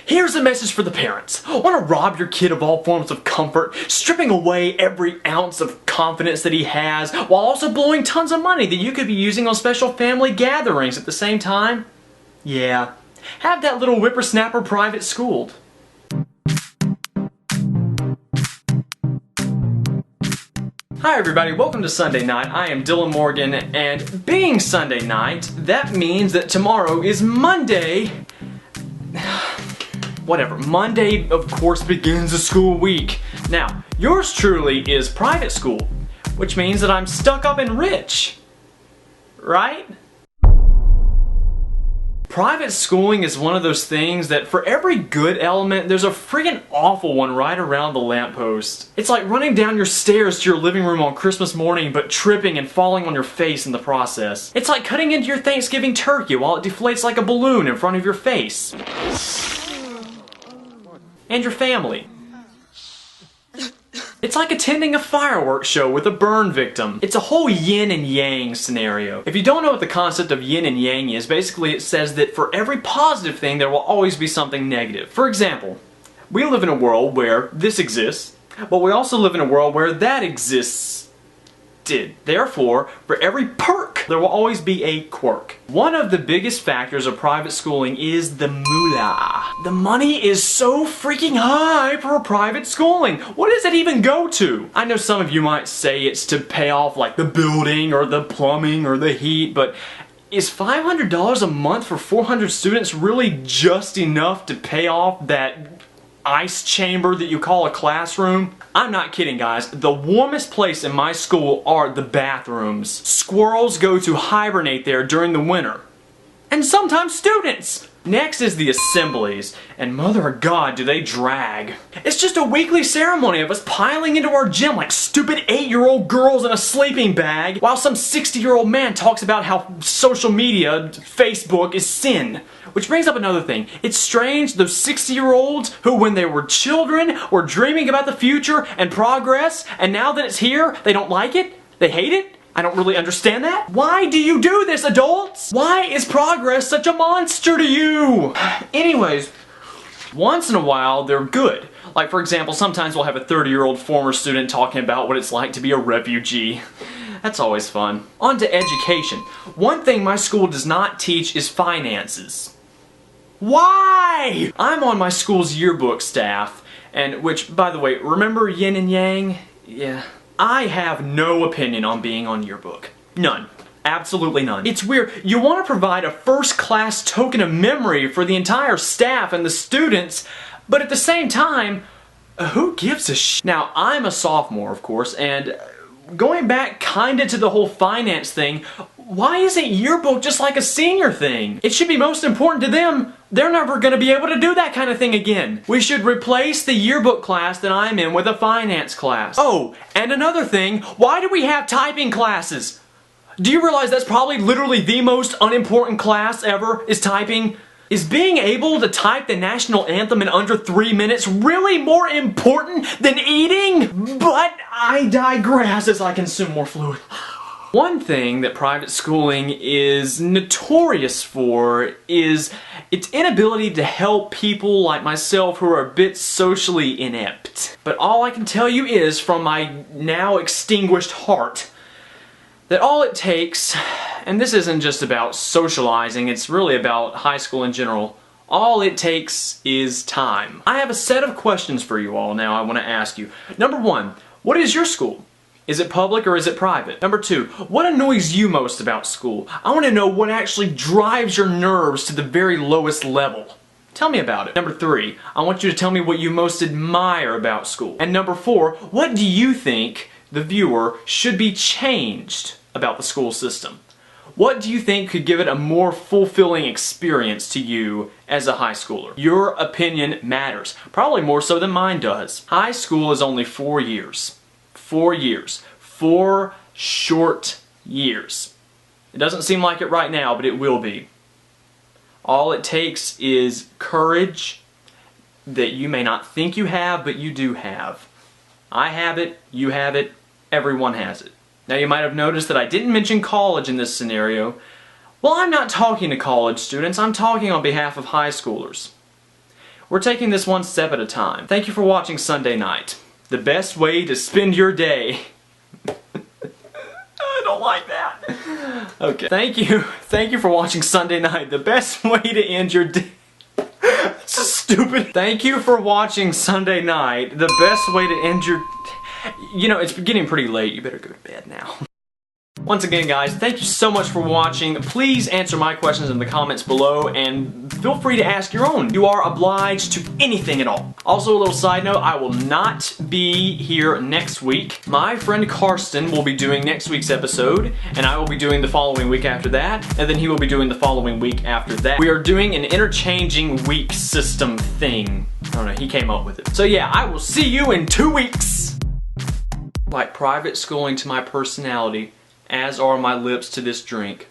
Here's a message for the parents. Want to rob your kid of all forms of comfort, stripping away every ounce of confidence that he has, while also blowing tons of money that you could be using on special family gatherings at the same time? Yeah. Have that little whippersnapper private schooled. Hi everybody, welcome to Sunday Night. I am Dylan Morgan, and being Sunday night, that means that tomorrow is Monday. Whatever. Monday, of course, begins the school week. Now, yours truly is private school, which means that I'm stuck up and rich. Right? Private schooling is one of those things that for every good element, there's a friggin' awful one right around the lamppost. It's like running down your stairs to your living room on Christmas morning, but tripping and falling on your face in the process. It's like cutting into your Thanksgiving turkey while it deflates like a balloon in front of your face. And your family. It's like attending a fireworks show with a burn victim. It's a whole yin and yang scenario. If you don't know what the concept of yin and yang is, basically it says that for every positive thing there will always be something negative. For example, we live in a world where this exists, but we also live in a world where that exists. Therefore, for every perk, there will always be a quirk. One of the biggest factors of private schooling is the moolah. The money is so freaking high for private schooling. What does it even go to? I know some of you might say it's to pay off like the building or the plumbing or the heat, but is $500 a month for 400 students really just enough to pay off that ice chamber that you call a classroom? I'm not kidding, guys. The warmest place in my school are the bathrooms. Squirrels go to hibernate there during the winter. And sometimes students! Next is the assemblies, and mother of God, do they drag. It's just a weekly ceremony of us piling into our gym like stupid 8-year-old girls in a sleeping bag, while some 60-year-old man talks about how social media, Facebook, is sin. Which brings up another thing. It's strange, those 60-year-olds who when they were children were dreaming about the future and progress, and now that it's here, they don't like it? They hate it? I don't really understand that. Why do you do this, adults? Why is progress such a monster to you? Anyways, once in a while, they're good. Like, for example, sometimes we'll have a 30-year-old former student talking about what it's like to be a refugee. That's always fun. On to education. One thing my school does not teach is finances. Why? I'm on my school's yearbook staff, and which, by the way, remember Yin and Yang? Yeah. I have no opinion on being on yearbook. None. Absolutely none. It's weird. You want to provide a first-class token of memory for the entire staff and the students, but at the same time, who gives a sh*? Now, I'm a sophomore, of course, and going back kinda to the whole finance thing, why isn't yearbook just like a senior thing? It should be most important to them. They're never gonna be able to do that kind of thing again. We should replace the yearbook class that I'm in with a finance class. Oh, and another thing, why do we have typing classes? Do you realize that's probably literally the most unimportant class ever, is typing? Is being able to type the national anthem in under 3 minutes really more important than eating? But I digress as I consume more fluid. One thing that private schooling is notorious for is its inability to help people like myself who are a bit socially inept. But all I can tell you is, from my now extinguished heart, that all it takes, and this isn't just about socializing, it's really about high school in general, all it takes is time. I have a set of questions for you all now I want to ask you. Number one, what is your school? Is it public or is it private? Number two, what annoys you most about school? I want to know what actually drives your nerves to the very lowest level. Tell me about it. Number three, I want you to tell me what you most admire about school. And number four, what do you think, the viewer, should be changed about the school system? What do you think could give it a more fulfilling experience to you as a high schooler? Your opinion matters, probably more so than mine does. High school is only 4 years. 4 years. 4 short years. It doesn't seem like it right now, but it will be. All it takes is courage that you may not think you have, but you do have. I have it, you have it, everyone has it. Now you might have noticed that I didn't mention college in this scenario. Well, I'm not talking to college students, I'm talking on behalf of high schoolers. We're taking this one step at a time. Thank you for watching Sunday Night. The best way to spend your day. I don't like that. Okay. Thank you. Thank you for watching Sunday Night. The best way to end your day. It's so stupid. Thank you for watching Sunday Night. The best way to end your... You know, it's getting pretty late. You better go to bed now. Once again, guys, thank you so much for watching. Please answer my questions in the comments below, and feel free to ask your own. You are obliged to anything at all. Also, a little side note, I will not be here next week. My friend Karsten will be doing next week's episode, and I will be doing the following week after that, and then he will be doing the following week after that. We are doing an interchanging week system thing. I don't know, he came up with it. So yeah, I will see you in 2 weeks. Like private schooling to my personality, as are my lips to this drink.